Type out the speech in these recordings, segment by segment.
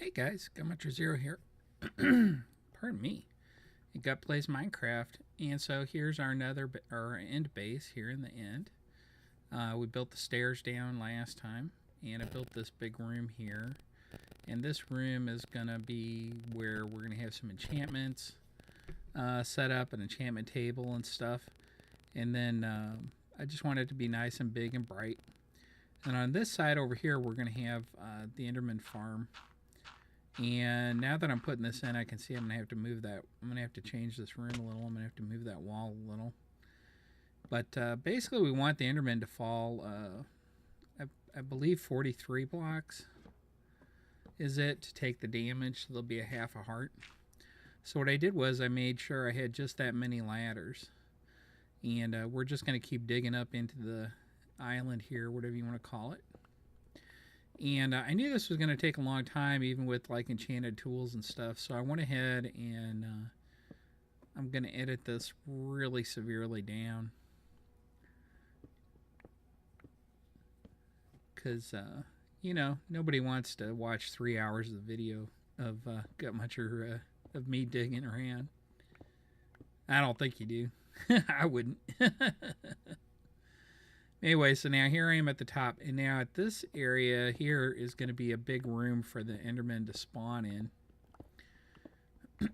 Hey guys, Gummetry Zero here. Pardon me. Gut plays Minecraft, and so here's our end base here in the end. We built the stairs down last time, and I built this big room here. And this room is gonna be where we're gonna have some enchantments set up, an enchantment table and stuff. And then I just want it to be nice and big and bright. And on this side over here, we're gonna have the Enderman farm. And now that I'm putting this in, I can see I'm going to have to move that. I'm going to have to change this room a little. I'm going to have to move that wall a little. But basically, we want the Enderman to fall, I believe 43 blocks is it to take the damage. So there'll be a half a heart. So what I did was I made sure I had just that many ladders. And we're just going to keep digging up into the island here, whatever you want to call it. And I knew this was going to take a long time, even with like enchanted tools and stuff. So I went ahead and I'm going to edit this really severely down. Because, you know, nobody wants to watch 3 hours of video of Gutmuncher of me digging around. I don't think you do. I wouldn't. Anyway, so now here I am at the top, and now at this area here is going to be a big room for the Enderman to spawn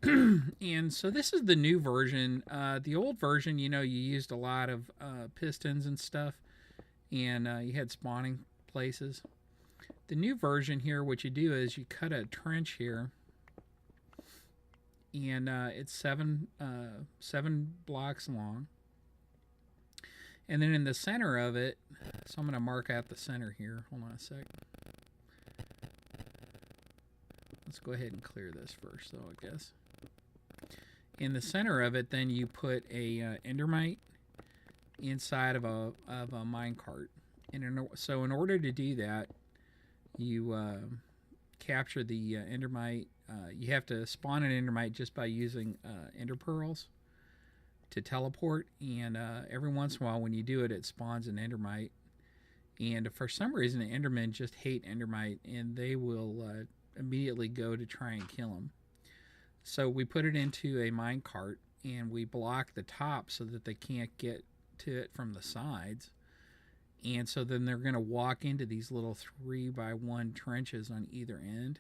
in. And so this is the new version. The old version, you know, you used a lot of pistons and stuff, and you had spawning places. The new version here, what you do is you cut a trench here, and it's seven blocks long. And then in the center of it, so I'm going to mark out the center here. Hold on a sec. Let's go ahead and clear this first, though, I guess. In the center of it, then you put a endermite inside of a minecart. And so in order to do that, you capture the endermite. You have to spawn an endermite just by using ender pearls to teleport, and every once in a while when you do it, it spawns an endermite. And for some reason, the endermen just hate endermite, and they will immediately go to try and kill them. So we put it into a minecart, and we block the top so that they can't get to it from the sides. And so then they're going to walk into these little 3x1 trenches on either end.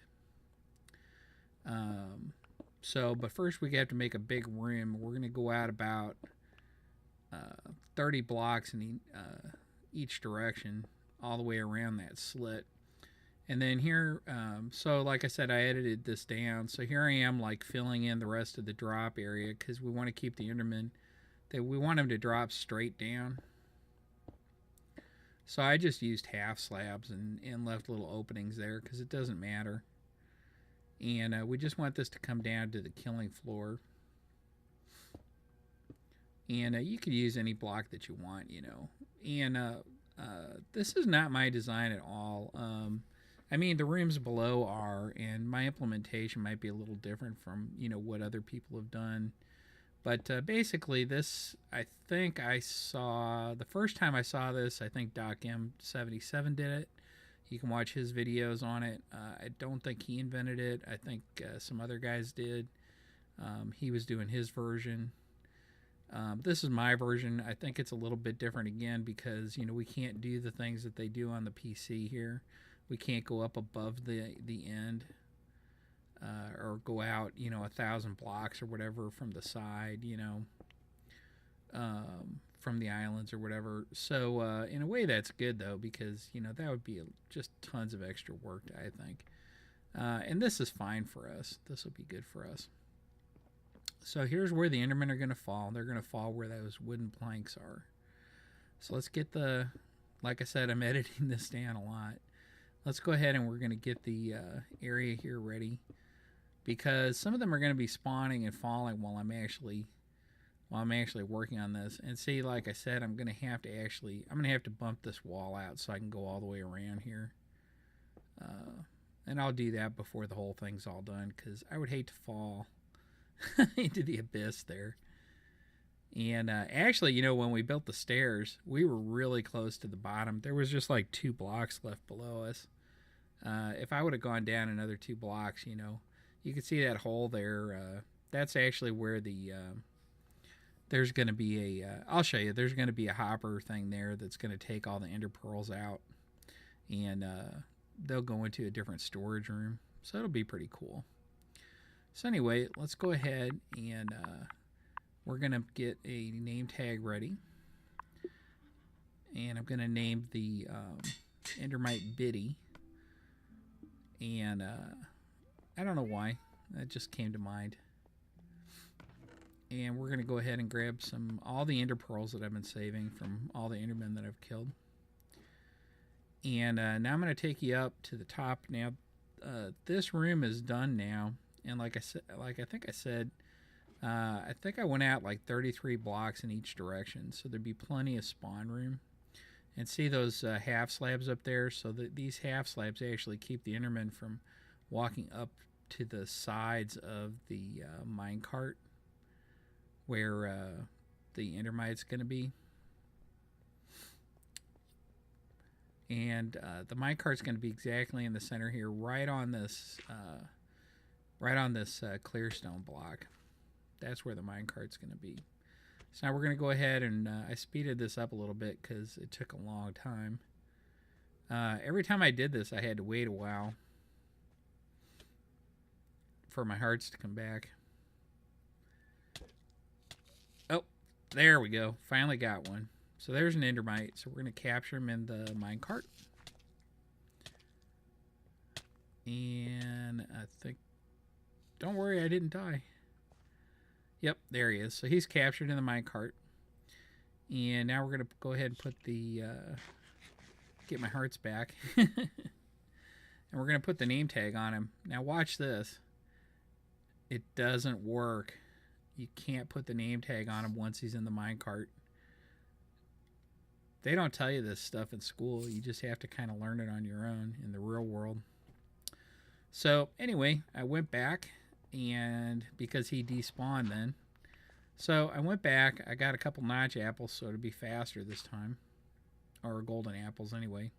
But first we have to make a big room. We're going to go out about 30 blocks in each direction, all the way around that slit. And then here, so like I said, I edited this down. So here I am, like filling in the rest of the drop area because we want to keep the Enderman. We want them to drop straight down. So I just used half slabs and left little openings there because it doesn't matter. And we just want this to come down to the killing floor. And you could use any block that you want, you know. And this is not my design at all. I mean, the rooms below are, and my implementation might be a little different from, you know, what other people have done. But basically this, I think I saw, the first time I saw this, I think Doc M77 did it. You can watch his videos on it. I don't think he invented it. I think some other guys did. He was doing his version. This is my version. I think it's a little bit different again because, you know, we can't do the things that they do on the PC here. We can't go up above the end or go out, you know, 1,000 blocks or whatever from the side, you know. From the islands or whatever. So in a way that's good though, because you know that would be just tons of extra work, I think. And this is fine for us. This will be good for us. So here's where the Endermen are going to fall. They're going to fall where those wooden planks are. So let's get the, like I said, I'm editing this down a lot. Let's go ahead and we're going to get the area here ready, because some of them are going to be spawning and falling while I'm actually working on this. And see, like I said, I'm going to have to bump this wall out so I can go all the way around here. And I'll do that before the whole thing's all done, because I would hate to fall into the abyss there. And actually, you know, when we built the stairs, we were really close to the bottom. There was just like 2 blocks left below us. If I would have gone down another 2 blocks, you know, you can see that hole there. That's actually where the there's going to be a I'll show you. There's going to be a hopper thing there that's going to take all the ender pearls out, and they'll go into a different storage room. So it'll be pretty cool. So anyway, let's go ahead and we're going to get a name tag ready. And I'm going to name the Endermite Biddy. And I don't know why. That just came to mind. And we're going to go ahead and grab all the ender pearls that I've been saving from all the endermen that I've killed. And now I'm going to take you up to the top. Now, this room is done now. And like I think I said, I think I went out like 33 blocks in each direction. So there'd be plenty of spawn room. And see those half slabs up there? So these half slabs actually keep the endermen from walking up to the sides of the minecart where the endermite's going to be. And the minecart's going to be exactly in the center here, right on this clearstone block. That's where the minecart's going to be. So now we're going to go ahead and I speeded this up a little bit because it took a long time. Every time I did this, I had to wait a while for my hearts to come back. Oh, there we go. Finally got one. So there's an endermite. So we're going to capture him in the minecart. And I think... Don't worry, I didn't die. Yep, there he is. So he's captured in the minecart. And now we're going to go ahead and put the... get my hearts back. And we're going to put the name tag on him. Now watch this. It doesn't work. You can't put the name tag on him once he's in the minecart. They don't tell you this stuff in school. You just have to kind of learn it on your own in the real world. So anyway, I went back, and because he despawned then. So I went back. I got a couple notch apples, so to be faster this time. Or golden apples anyway.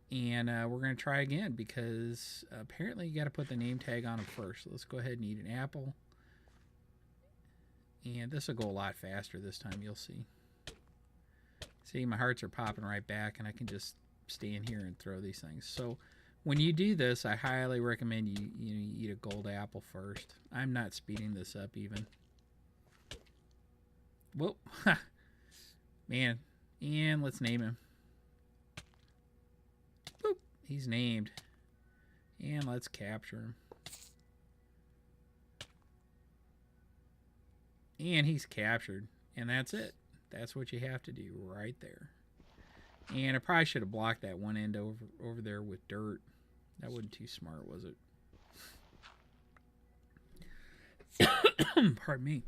And we're going to try again because apparently you got to put the name tag on them first. So let's go ahead and eat an apple. And this will go a lot faster this time, you'll see. See, my hearts are popping right back, and I can just stand here and throw these things. So when you do this, I highly recommend you eat a gold apple first. I'm not speeding this up even. Whoa. Man. And let's name him. Boop. He's named. And let's capture him. And he's captured. And that's it. That's what you have to do right there. And I probably should have blocked that one end over there with dirt. That wasn't too smart, was it? Pardon me.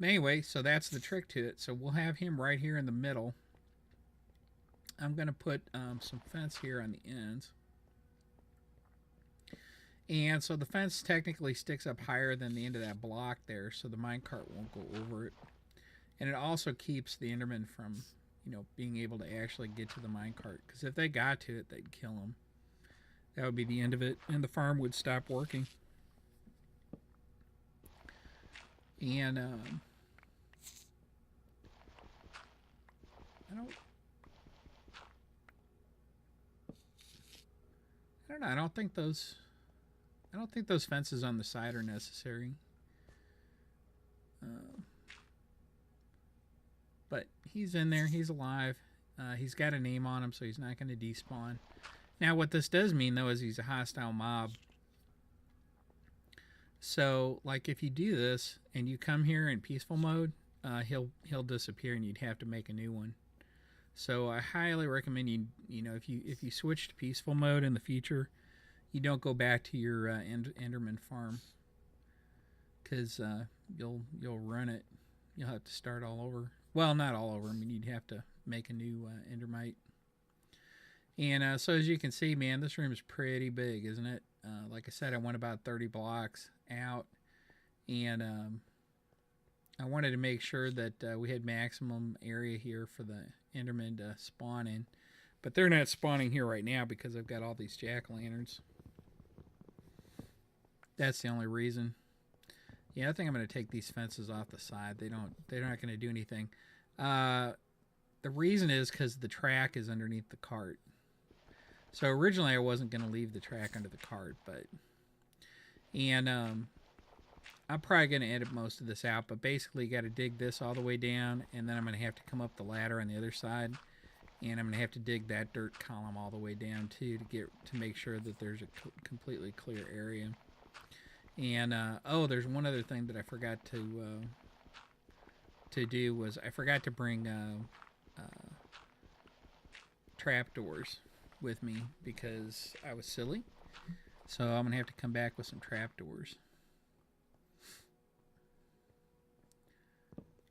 Anyway, so that's the trick to it. So we'll have him right here in the middle. I'm going to put some fence here on the ends. And so the fence technically sticks up higher than the end of that block there, so the minecart won't go over it. And it also keeps the endermen from, being able to actually get to the minecart. Because if they got to it, they'd kill them. That would be the end of it, and the farm would stop working. And I don't know. I don't think those fences on the side are necessary. But he's in there. He's alive. He's got a name on him, so he's not going to despawn. Now, what this does mean, though, is he's a hostile mob. So, like, if you do this and you come here in peaceful mode, he'll disappear, and you'd have to make a new one. So, I highly recommend if you switch to peaceful mode in the future, you don't go back to your Enderman farm, because you'll run it. You'll have to start all over. Well, not all over. I mean, you'd have to make a new Endermite. And so as you can see, man, this room is pretty big, isn't it? Like I said, I went about 30 blocks out, and I wanted to make sure that we had maximum area here for the endermen to spawn in. But they're not spawning here right now because I've got all these jack-o'-lanterns. That's the only reason. Yeah, I think I'm going to take these fences off the side. They're not going to do anything. The reason is because the track is underneath the cart. So originally I wasn't going to leave the track under the cart, but... And I'm probably going to edit most of this out, but basically you got to dig this all the way down, and then I'm going to have to come up the ladder on the other side, and I'm going to have to dig that dirt column all the way down too to make sure that there's a completely clear area. And oh, there's one other thing that I forgot to do was I forgot to bring trapdoors with me because I was silly. So I'm going to have to come back with some trapdoors.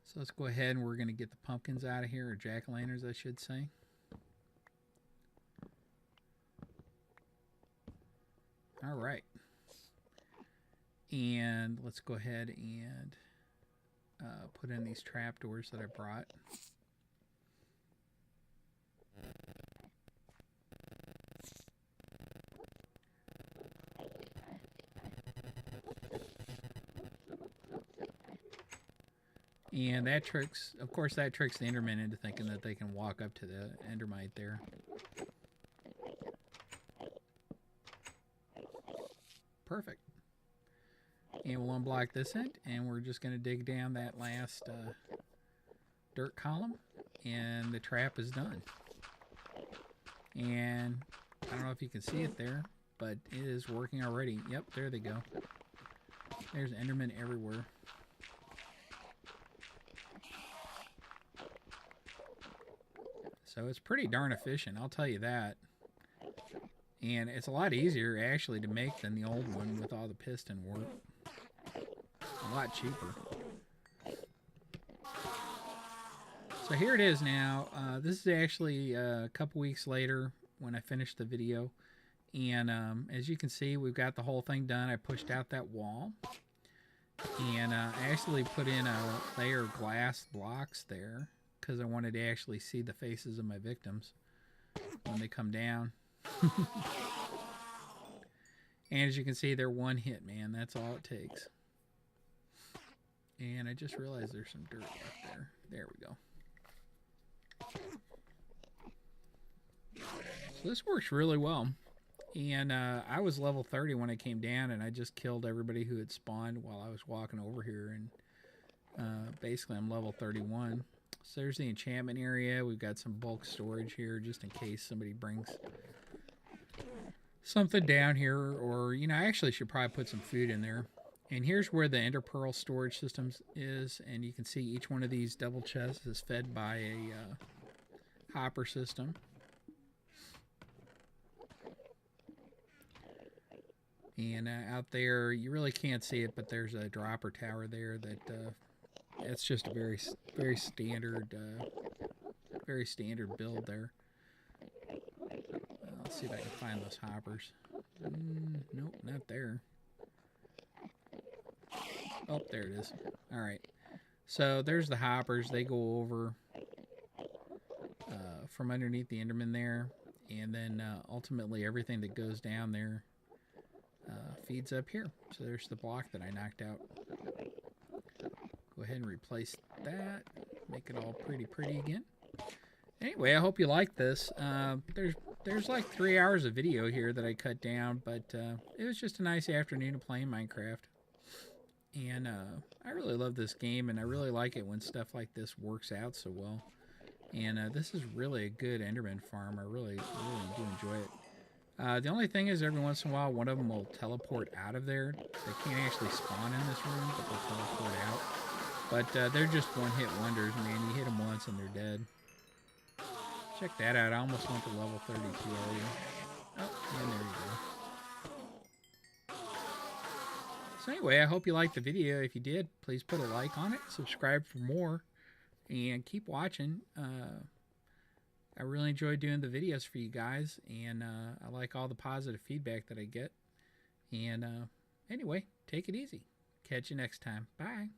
So let's go ahead and we're going to get the pumpkins out of here, or jack-o'-lanterns I should say. All right. And let's go ahead and put in these trapdoors that I brought. And that tricks, of course, that tricks the endermen into thinking that they can walk up to the endermite there. Perfect. And we'll unblock this end, and we're just going to dig down that last dirt column, and the trap is done. And I don't know if you can see it there, but it is working already. Yep, there they go. There's endermen everywhere. So it's pretty darn efficient, I'll tell you that. And it's a lot easier actually to make than the old one with all the piston work. A lot cheaper. So here it is now. This is actually a couple weeks later when I finished the video. And as you can see, we've got the whole thing done. I pushed out that wall. And I actually put in a layer of glass blocks there, because I wanted to actually see the faces of my victims when they come down. And as you can see, they're one hit, man. That's all it takes. And I just realized there's some dirt left there. There we go. So this works really well. And I was level 30 when I came down, and I just killed everybody who had spawned while I was walking over here. And basically I'm level 31. So there's the enchantment area. We've got some bulk storage here just in case somebody brings something down here. Or, you know, I actually should probably put some food in there. And here's where the ender pearl storage system is. And you can see each one of these double chests is fed by a hopper system. And out there, you really can't see it, but there's a dropper tower there that... it's just a very standard build there. Let's see if I can find those hoppers. Nope, not there. Oh, there it is. All right. So there's the hoppers. They go over from underneath the enderman there, and then ultimately everything that goes down there feeds up here. So there's the block that I knocked out. Go ahead and replace that. Make it all pretty again. Anyway, I hope you like this. There's like 3 hours of video here that I cut down, but it was just a nice afternoon of playing Minecraft. And I really love this game, and I really like it when stuff like this works out so well. And this is really a good enderman farm. I really do enjoy it. The only thing is every once in a while one of them will teleport out of there. They can't actually spawn in this room, but they'll teleport out. But they're just one-hit wonders, man. You hit them once and they're dead. Check that out. I almost went to level 32 already. Oh, and there you go. So anyway, I hope you liked the video. If you did, please put a like on it. Subscribe for more. And keep watching. I really enjoy doing the videos for you guys. And I like all the positive feedback that I get. And anyway, take it easy. Catch you next time. Bye.